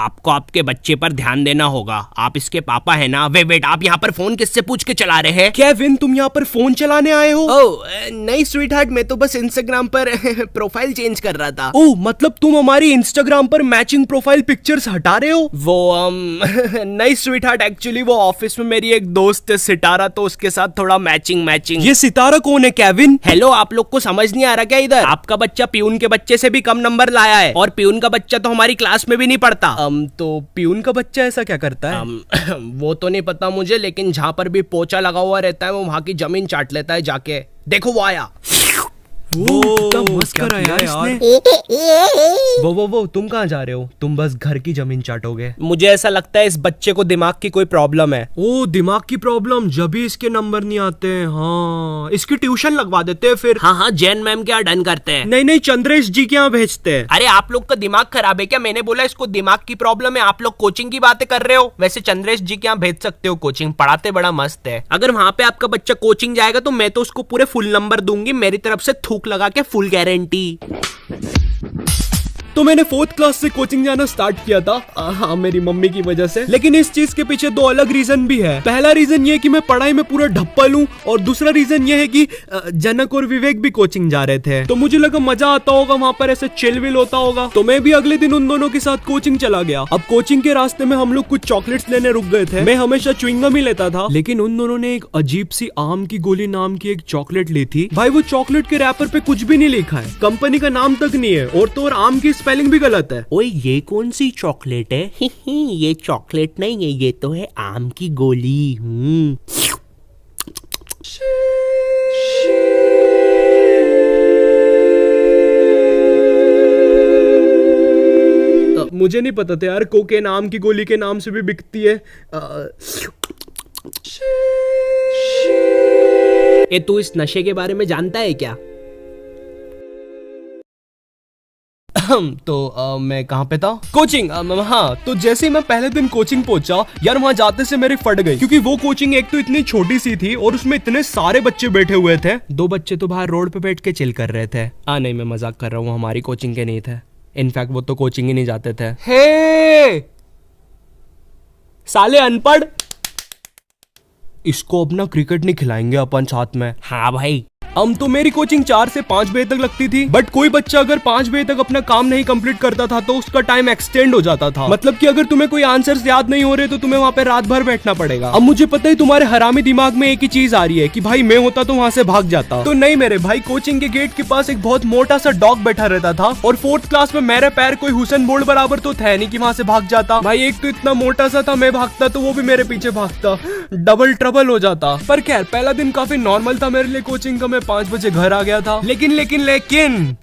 आपको आपके बच्चे पर ध्यान देना होगा। आप इसके पापा है ना? वेट, आप यहाँ पर फोन किससे पूछ के चला रहे हैं? केविन, तुम यहाँ पर फोन चलाने आए हो? ओह नहीं स्वीट हार्ट, मैं तो बस इंस्टाग्राम पर प्रोफाइल चेंज कर रहा था। ओह, मतलब तुम हमारी इंस्टाग्राम पर मैचिंग प्रोफाइल पिक्चर्स हटा रहे हो? वो नहीं स्वीट हार्ट, एक्चुअली वो ऑफिस में मेरी एक दोस्त है सितारा, तो उसके साथ थोड़ा मैचिंग। ये सितारा कौन है केविन? हेलो, आप लोग को समझ नहीं आ रहा क्या इधर? आपका बच्चा पियून के बच्चे से भी कम नंबर लाया है, और पियून का बच्चा तो हमारी क्लास में भी नहीं पढ़ता। तो पियून का बच्चा ऐसा क्या करता है? वो तो नहीं पता मुझे, लेकिन जहाँ पर भी पोचा लगा हुआ रहता है वो वहाँ की जमीन चाट लेता है जाके। देखो वो आया। वो मस्त करा यार इसने। वो तुम कहाँ जा रहे हो? तुम बस घर की जमीन चाटोगे। मुझे ऐसा लगता है इस बच्चे को दिमाग की कोई प्रॉब्लम है। ओ, दिमाग की प्रॉब्लम, जब भी इसके नंबर नहीं आते हैं। हाँ, इसकी ट्यूशन लगवा देते हैं फिर। हाँ, जैन मैम के यहाँ डन करते हैं। नहीं, चंद्रेश जी के यहाँ भेजते हैं। अरे आप लोग का दिमाग खराब है क्या? मैंने बोला इसको दिमाग की प्रॉब्लम है, आप लोग कोचिंग की बातें कर रहे हो। वैसे चंद्रेश जी के यहाँ भेज सकते हो, कोचिंग पढ़ाते बड़ा मस्त है। अगर वहाँ पे आपका बच्चा कोचिंग जाएगा तो मैं तो उसको पूरे फुल नंबर दूंगी, मेरी तरफ से थूक लगा के फुल गारंटी। तो मैंने 4th क्लास से कोचिंग जाना स्टार्ट किया था। हाँ, मेरी मम्मी की वजह से। लेकिन इस चीज के पीछे 2 अलग रीजन भी है। पहला रीजन ये कि मैं पढ़ाई में पूरा ढप्पल हूँ, और दूसरा रीजन ये है कि जनक और विवेक भी कोचिंग जा रहे थे, तो मुझे लगा मजा आता होगा, वहाँ पर ऐसे चिल विल होता होगा, तो मैं भी अगले दिन उन दोनों के साथ कोचिंग चला गया। अब कोचिंग के रास्ते में हम लोग कुछ चॉकलेट्स लेने रुक गए थे। मैं हमेशा च्युइंगम ही लेता था, लेकिन उन दोनों ने एक अजीब सी आम की गोली नाम की एक चॉकलेट ली थी। भाई, वो चॉकलेट के रैपर पे कुछ भी नहीं लिखा है, कंपनी का नाम तक नहीं है, और तो और आम की स्पेलिंग भी गलत है। ओए, ये कौन सी चॉकलेट है? ये चॉकलेट नहीं है, ये तो है आम की गोली। मुझे नहीं पता था यार, कोकेन आम की गोली के नाम से भी बिकती है। ये तू इस नशे के बारे में जानता है क्या? तो मैं कहाँ पे था? कोचिंग। हाँ, तो जैसे ही मैं पहले दिन कोचिंग पहुंचा यार, वहाँ जाते से मेरी फट गई, क्योंकि वो कोचिंग एक तो इतनी छोटी सी थी और उसमें इतने सारे बच्चे बैठे हुए थे। 2 बच्चे तो बाहर रोड पे बैठ के चिल कर रहे थे। नहीं, मैं मजाक कर रहा हूँ, हमारी कोचिंग के नहीं थे। इनफैक्ट वो तो कोचिंग ही नहीं जाते थे। हे साले अनपढ़, इसको अपना क्रिकेट नहीं खिलाएंगे अपन साथ में? हाँ भाई। तो मेरी कोचिंग 4 से 5 बजे तक लगती थी, बट कोई बच्चा अगर 5 बजे तक अपना काम नहीं कंप्लीट करता था तो उसका टाइम एक्सटेंड हो जाता था। मतलब कि अगर तुम्हें कोई आंसर्स याद नहीं हो रहे तो तुम्हें वहाँ पे रात भर बैठना पड़ेगा। अब मुझे पता है तुम्हारे हरामी दिमाग में एक ही चीज आ रही है कि भाई मैं होता तो वहाँ से भाग जाता। तो नहीं मेरे भाई, कोचिंग के गेट के पास एक बहुत मोटा सा डॉग बैठा रहता था, और 4th क्लास में मेरे पैर कोई हुसैन बोल्ट बराबर तो थे नहीं कि वहाँ से भाग जाता। भाई, एक तो इतना मोटा सा था, मैं भागता तो वो भी मेरे पीछे भागता, डबल ट्रबल हो जाता। पर खैर, पहला दिन काफी नॉर्मल था मेरे लिए कोचिंग का। मैं 5 बजे घर आ गया था। लेकिन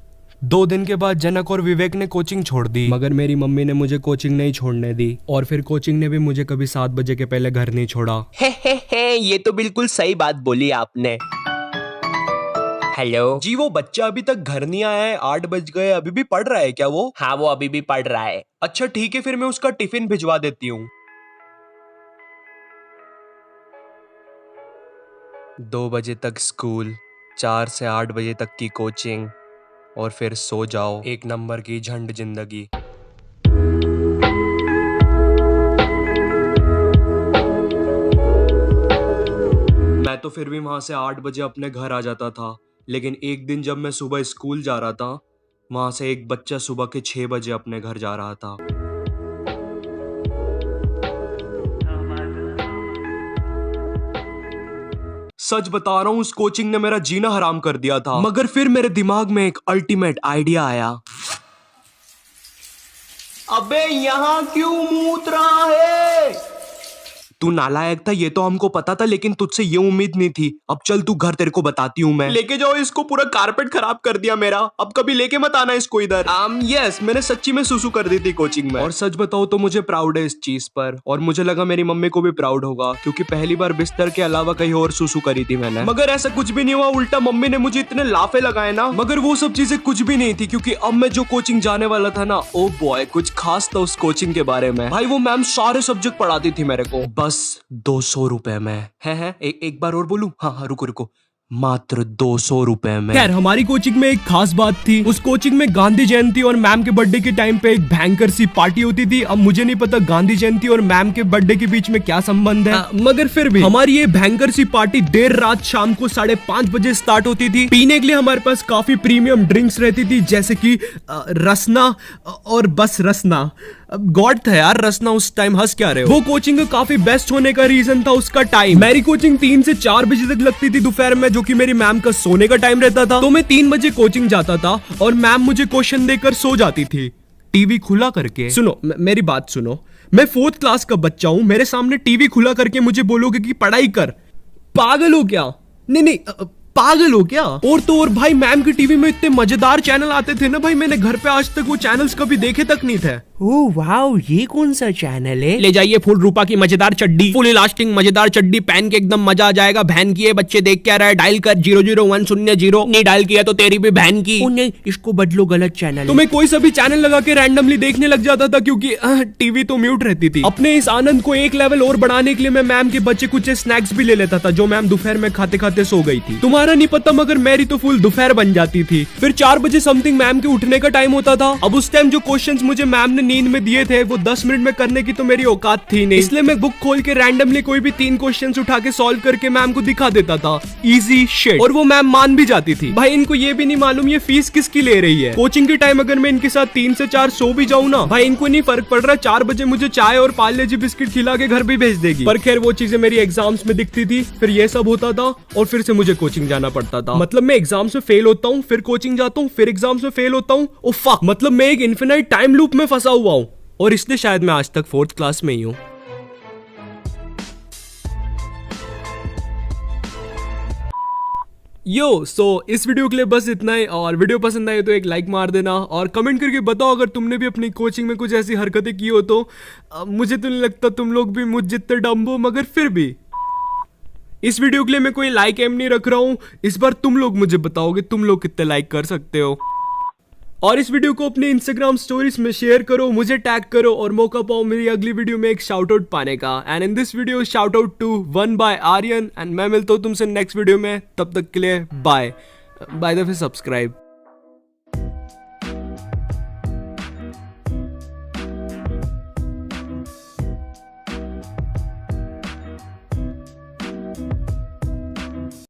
2 दिन के बाद जनक और विवेक ने कोचिंग छोड़ दी, मगर मेरी मम्मी ने मुझे कोचिंग नहीं छोड़ने दी, और फिर कोचिंग ने भी मुझे कभी 7 बजे के पहले घर नहीं छोड़ा। ये तो बिल्कुल सही बात बोली आपने। हेलो जी, वो बच्चा अभी तक घर नहीं आया है, 8 बज गए, अभी भी पढ़ रहा है क्या वो? हाँ, वो अभी भी पढ़ रहा है। अच्छा ठीक है, फिर मैं उसका टिफिन भिजवा देती हूँ। 2 बजे तक स्कूल, 4 से 8 बजे तक की कोचिंग, और फिर सो जाओ। 1 नंबर की झंड जिंदगी। मैं तो फिर भी वहां से 8 बजे अपने घर आ जाता था, लेकिन एक दिन जब मैं सुबह स्कूल जा रहा था, वहां से एक बच्चा सुबह के 6 बजे अपने घर जा रहा था। सच बता रहा हूँ, उस कोचिंग ने मेरा जीना हराम कर दिया था। मगर फिर मेरे दिमाग में एक अल्टीमेट आइडिया आया। अबे यहाँ क्यों मूत रहा है? तू नालायक था, ये तो हमको पता था, लेकिन तुझसे ये उम्मीद नहीं थी। अब चल तू घर, तेरे को बताती हूँ मैं। लेके जाओ इसको, पूरा कारपेट खराब कर दिया मेरा। अब कभी लेके मत आना इसको इधर। यस, मैंने सच्ची में सुसु कर दी थी कोचिंग में, और सच बताओ तो मुझे प्राउड है इस चीज पर, और मुझे लगा मेरी मम्मी को भी प्राउड होगा, क्योंकि पहली बार बिस्तर के अलावा कहीं और सुसु करी थी मैंने। मगर ऐसा कुछ भी नहीं हुआ, उल्टा मम्मी ने मुझे इतने लाफे लगाए ना। मगर वो सब चीजें कुछ भी नहीं थी, क्योंकि अब मैं जो कोचिंग जाने वाला था ना, ओ बॉय, कुछ खास था उस कोचिंग के बारे में। भाई, वो मैम सारे सब्जेक्ट पढ़ाती थी मेरे को, बस 200 रुपए में। है एक बार और बोलूं? हाँ, रुको, मात्र 200 रुपए में। खैर, हमारी कोचिंग में एक खास बात थी। उस कोचिंग में गांधी जयंती और मैम के बर्थडे के टाइम पे एक भयंकर सी पार्टी होती थी। अब मुझे नहीं पता गांधी जयंती और मैम के बर्थडे के बीच में क्या संबंध है, मगर फिर भी हमारी ये भयंकर सी पार्टी देर रात शाम को 5:30 बजे स्टार्ट होती थी। पीने के लिए हमारे पास काफी प्रीमियम ड्रिंक्स रहती थी, जैसे कि रसना और बस रसना। गॉड था यार रसना उस टाइम, हंस क्या रहे हो। वो कोचिंग का काफी बेस्ट होने का रीजन था उसका टाइम। मेरी कोचिंग 3 से 4 बजे तक लगती थी दोपहर में, जो कि मेरी मैम का सोने का टाइम रहता था। तो मैं 3 बजे कोचिंग जाता था और मैम मुझे क्वेश्चन देकर सो जाती थी, टीवी खुला करके। सुनो, मेरी बात सुनो, मैं 4th क्लास का बच्चा हूं, मेरे सामने टीवी खुला करके मुझे बोलोगे कि पढ़ाई कर? पागल हो क्या? नहीं, पागल हो क्या? और तो और भाई, मैम की टीवी में इतने मजेदार चैनल आते थे ना भाई, मैंने घर पे आज तक वो चैनल्स कभी देखे तक नहीं थे। ओह वाओ, ये कौन सा चैनल है? ले जाइए फुल रूपा की मजेदार चड्डी, फुल इलास्टिक मजेदार चड्डी पहन के एकदम मजा आ जाएगा। बहन की है, बच्चे देख क्या रहा है, डायल कर 00100। नहीं डायल किया तो तेरी भी बहन की। नहीं, इसको बदलो, गलत चैनल। तो मैं कोई सा भी चैनल लगा के रैंडमली देखने लग जाता था, क्योंकि टीवी तो म्यूट रहती थी। अपने इस आनंद को एक लेवल और बढ़ाने के लिए मैं मैम के बच्चे कुछ स्नैक्स भी ले लेता था, जो मैम दोपहर में खाते खाते सो गई थी। तुम्हारा नहीं पता, मगर मेरी तो फुल दोपहर बन जाती थी। फिर 4 बजे समथिंग मैम के उठने का टाइम होता था। अब उस टाइम जो क्वेश्चंस मुझे मैम ने नींद में दिए थे वो 10 मिनट में करने की तो मेरी औकात थी नहीं, इसलिए मैं बुक खोल के रैंडमली कोई भी 3 क्वेश्चंस उठा के सॉल्व करके मैम को दिखा देता था। Easy shit. और वो मैम मान भी जाती थी। भाई, इनको ये भी नहीं मालूम ये फीस किसकी ले रही है। कोचिंग के टाइम अगर मैं इनके साथ 3 से 4 सो भी जाऊं ना, भाई इनको नहीं फर्क पड़ रहा, 4 बजे मुझे चाय और पार्ले जी बिस्किट खिला के घर भी भेज देगी। पर खैर, वो चीजें मेरी एग्जाम्स में दिखती थी, फिर ये सब होता था और फिर से मुझे कोचिंग जाना पड़ता था। मतलब मैं एग्जाम्स में फेल होता हूँ, फिर कोचिंग जाता हूँ, फिर एग्जाम्स में फेल होता हूँ। ओ फक, मतलब मैं एक इन्फिनाइट टाइम लूप में फंसा हुआ हूँ, और इसलिए शायद मैं आज तक 4th क्लास में ही हूँ। इस वीडियो के लिए बस इतना ही, और वीडियो पसंद आए तो एक लाइक मार देना और कमेंट करके बताओ अगर तुमने भी अपनी कोचिंग में कुछ ऐसी हरकतें की हो तो। मुझे तो नहीं लगता तुम लोग भी मुझ जितने डम्ब हो, मगर फिर भी इस वीडियो के लिए मैं कोई लाइक एम नहीं रख रहा हूँ। इस बार तुम लोग मुझे बताओगे तुम लोग कितने लाइक कर सकते हो। और इस वीडियो को अपने इंस्टाग्राम स्टोरीज में शेयर करो, मुझे टैग करो और मौका पाओ मेरी अगली वीडियो में एक शाउट आउट पाने का। And in this video shout out to 1 by Aryan. And मैं मिलता हूँ तुमसे नेक्स्ट वीडियो में, तब तक के लिए bye. By the way subscribe.